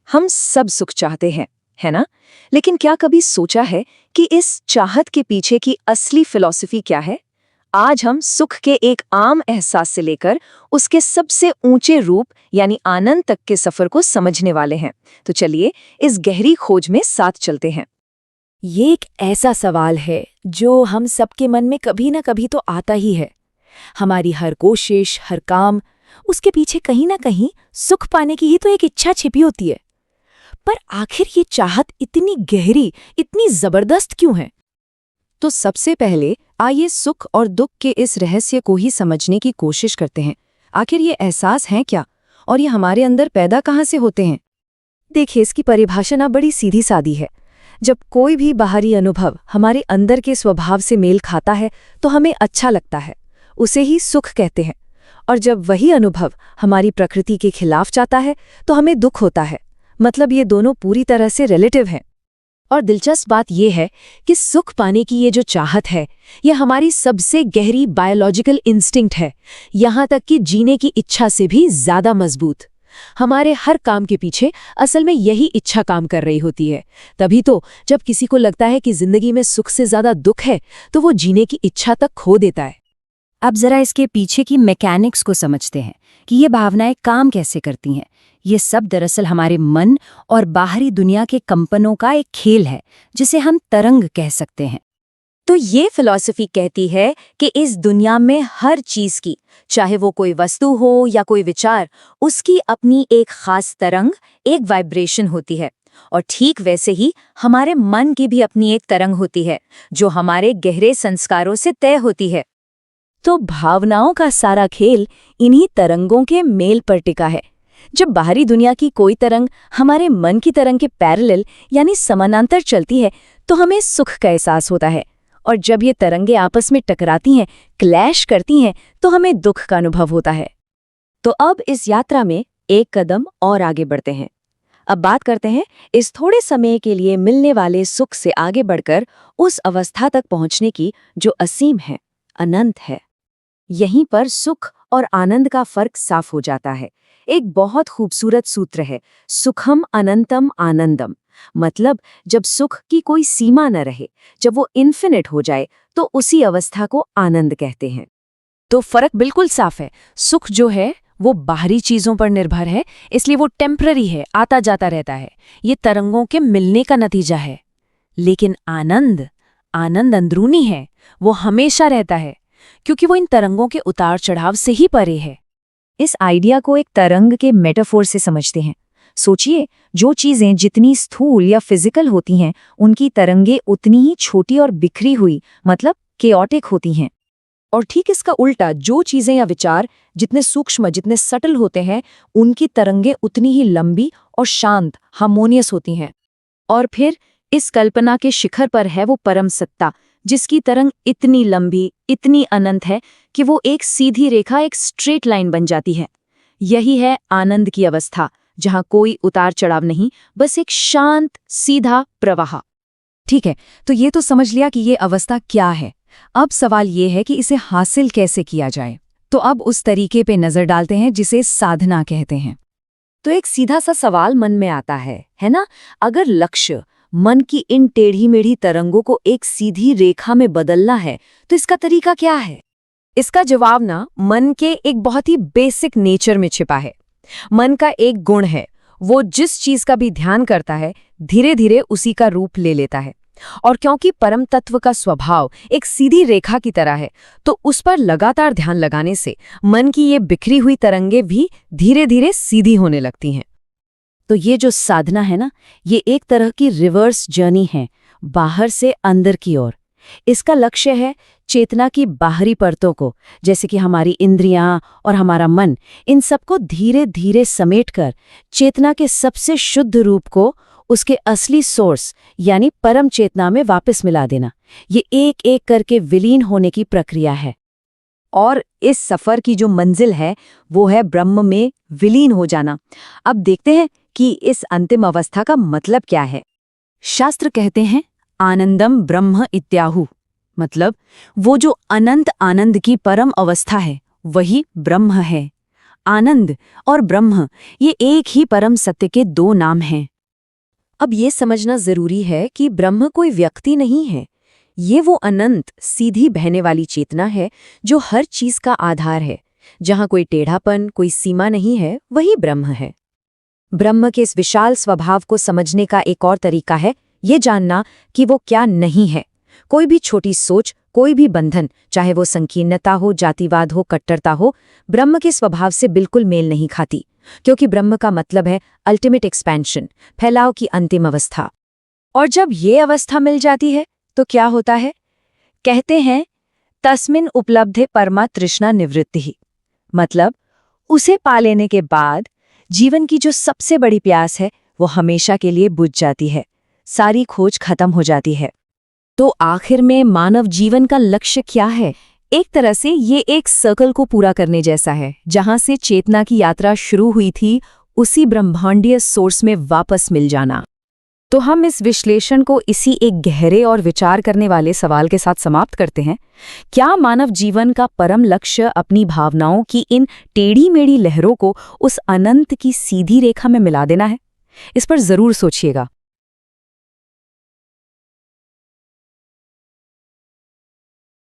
हम सब सुख चाहते हैं, है ना? लेकिन क्या कभी सोचा है कि इस चाहत के पीछे की असली फिलॉसफी क्या है? आज हम सुख के एक आम एहसास से लेकर उसके सबसे ऊंचे रूप यानी आनंद तक के सफर को समझने वाले हैं। तो चलिए इस गहरी खोज में साथ चलते हैं। ये एक ऐसा सवाल है जो हम सबके मन में कभी ना कभी तो आता ही है। हमारी हर कोशिश, हर काम, उसके पीछे कहीं ना कहीं सुख पाने की ही तो एक इच्छा छिपी होती है। पर आखिर ये चाहत इतनी गहरी, इतनी जबरदस्त क्यों है? तो सबसे पहले आइए सुख और दुख के इस रहस्य को ही समझने की कोशिश करते हैं। आखिर ये एहसास हैं क्या और ये हमारे अंदर पैदा कहाँ से होते हैं? देखिए, इसकी परिभाषा ना बड़ी सीधी सादी है। जब कोई भी बाहरी अनुभव हमारे अंदर के स्वभाव से मेल खाता है तो हमें अच्छा लगता है, उसे ही सुख कहते हैं। और जब वही अनुभव हमारी प्रकृति के खिलाफ जाता है तो हमें दुख होता है। मतलब ये दोनों पूरी तरह से रिलेटिव हैं। और दिलचस्प बात यह है कि सुख पाने की ये जो चाहत है, ये हमारी सबसे गहरी बायोलॉजिकल इंस्टिंक्ट है, यहाँ तक कि जीने की इच्छा से भी ज्यादा मजबूत। हमारे हर काम के पीछे असल में यही इच्छा काम कर रही होती है। तभी तो जब किसी को लगता है कि जिंदगी में सुख से ज्यादा दुख है तो वो जीने की इच्छा तक खो देता है। अब जरा इसके पीछे की मैकेनिक्स को समझते हैं कि ये भावनाएं काम कैसे करती हैं। ये सब दरअसल हमारे मन और बाहरी दुनिया के कंपनों का एक खेल है, जिसे हम तरंग कह सकते हैं। तो ये फिलॉसफी कहती है कि इस दुनिया में हर चीज की, चाहे वो कोई वस्तु हो या कोई विचार, उसकी अपनी एक खास तरंग, एक वाइब्रेशन होती है। और ठीक वैसे ही हमारे मन की भी अपनी एक तरंग होती है, जो हमारे गहरे संस्कारों से तय होती है। तो भावनाओं का सारा खेल इन्हीं तरंगों के मेल पर टिका है। जब बाहरी दुनिया की कोई तरंग हमारे मन की तरंग के पैरेलल यानी समानांतर चलती है तो हमें सुख का एहसास होता है। और जब ये तरंगें आपस में टकराती हैं, क्लैश करती हैं, तो हमें दुख का अनुभव होता है। तो अब इस यात्रा में एक कदम और आगे बढ़ते हैं। अब बात करते हैं इस थोड़े समय के लिए मिलने वाले सुख से आगे बढ़कर उस अवस्था तक पहुंचने की जो असीम है, अनंत है। यहीं पर सुख और आनंद का फर्क साफ हो जाता है। एक बहुत खूबसूरत सूत्र है, सुखम अनंतम आनंदम। मतलब जब सुख की कोई सीमा न रहे, जब वो इन्फिनिट हो जाए, तो उसी अवस्था को आनंद कहते हैं। तो फर्क बिल्कुल साफ है। सुख जो है वो बाहरी चीजों पर निर्भर है, इसलिए वो टेम्पररी है, आता जाता रहता है। ये तरंगों के मिलने का नतीजा है। लेकिन आनंद, आनंद अंदरूनी है, वो हमेशा रहता है, क्योंकि वो इन तरंगों के उतार चढ़ाव से ही परे है। इस आइडिया को एक तरंग के मेटाफोर से समझते हैं। सोचिए, जो चीजें जितनी स्थूल या फिजिकल होती हैं, उनकी तरंगें उतनी ही छोटी और बिखरी हुई, मतलब केओटिक होती हैं। और ठीक इसका उल्टा, जो चीजें या विचार जितने सूक्ष्म, जितने सटल होते हैं, उनकी तरंगें उतनी ही लंबी और शांत, हार्मोनियस होती हैं। और फिर इस कल्पना के शिखर पर है वो परम सत्ता, जिसकी तरंग इतनी लंबी, इतनी अनंत है कि वो एक सीधी रेखा, एक स्ट्रेट लाइन बन जाती है। यही है आनंद की अवस्था, जहां कोई उतार चढ़ाव नहीं, बस एक शांत सीधा प्रवाह। ठीक है, तो ये तो समझ लिया कि ये अवस्था क्या है। अब सवाल ये है कि इसे हासिल कैसे किया जाए। तो अब उस तरीके पे नजर डालते हैं जिसे साधना कहते हैं। तो एक सीधा सा सवाल मन में आता है ना? अगर लक्ष्य मन की इन टेढ़ी मेढ़ी तरंगों को एक सीधी रेखा में बदलना है, तो इसका तरीका क्या है? इसका जवाब ना मन के एक बहुत ही बेसिक नेचर में छिपा है। मन का एक गुण है, वो जिस चीज का भी ध्यान करता है, धीरे धीरे उसी का रूप ले लेता है। और क्योंकि परम तत्व का स्वभाव एक सीधी रेखा की तरह है, तो उस पर लगातार ध्यान लगाने से मन की ये बिखरी हुई तरंगें भी धीरे धीरे सीधी होने लगती हैं। तो ये जो साधना है ना, ये एक तरह की रिवर्स जर्नी है, बाहर से अंदर की ओर। इसका लक्ष्य है चेतना की बाहरी परतों को, जैसे कि हमारी इंद्रियां और हमारा मन, इन सबको धीरे धीरे समेटकर चेतना के सबसे शुद्ध रूप को उसके असली सोर्स यानी परम चेतना में वापस मिला देना। ये एक एक करके विलीन होने की प्रक्रिया है। और इस सफर की जो मंजिल है, वो है ब्रह्म में विलीन हो जाना। अब देखते हैं कि इस अंतिम अवस्था का मतलब क्या है। शास्त्र कहते हैं आनंदम ब्रह्म इत्याहु, मतलब वो जो अनंत आनंद की परम अवस्था है, वही ब्रह्म है। आनंद और ब्रह्म ये एक ही परम सत्य के दो नाम हैं। अब ये समझना जरूरी है कि ब्रह्म कोई व्यक्ति नहीं है। ये वो अनंत, सीधी बहने वाली चेतना है जो हर चीज का आधार है। जहां कोई टेढ़ापन, कोई सीमा नहीं है, वही ब्रह्म है। ब्रह्म के इस विशाल स्वभाव को समझने का एक और तरीका है ये जानना कि वो क्या नहीं है। कोई भी छोटी सोच, कोई भी बंधन, चाहे वो संकीर्णता हो, जातिवाद हो, कट्टरता हो, ब्रह्म के स्वभाव से बिल्कुल मेल नहीं खाती, क्योंकि ब्रह्म का मतलब है अल्टीमेट एक्सपेंशन, फैलाव की अंतिम अवस्था। और जब ये अवस्था मिल जाती है तो क्या होता है? कहते हैं तस्मिन् उपलब्धे परमा तृष्णा निवृत्ति, मतलब उसे पा लेने के बाद जीवन की जो सबसे बड़ी प्यास है वो हमेशा के लिए बुझ जाती है, सारी खोज खत्म हो जाती है। तो आखिर में मानव जीवन का लक्ष्य क्या है? एक तरह से ये एक सर्कल को पूरा करने जैसा है। जहां से चेतना की यात्रा शुरू हुई थी, उसी ब्रह्मांडीय सोर्स में वापस मिल जाना। तो हम इस विश्लेषण को इसी एक गहरे और विचार करने वाले सवाल के साथ समाप्त करते हैं। क्या मानव जीवन का परम लक्ष्य अपनी भावनाओं की इन टेढ़ी मेढ़ी लहरों को उस अनंत की सीधी रेखा में मिला देना है? इस पर जरूर सोचिएगा।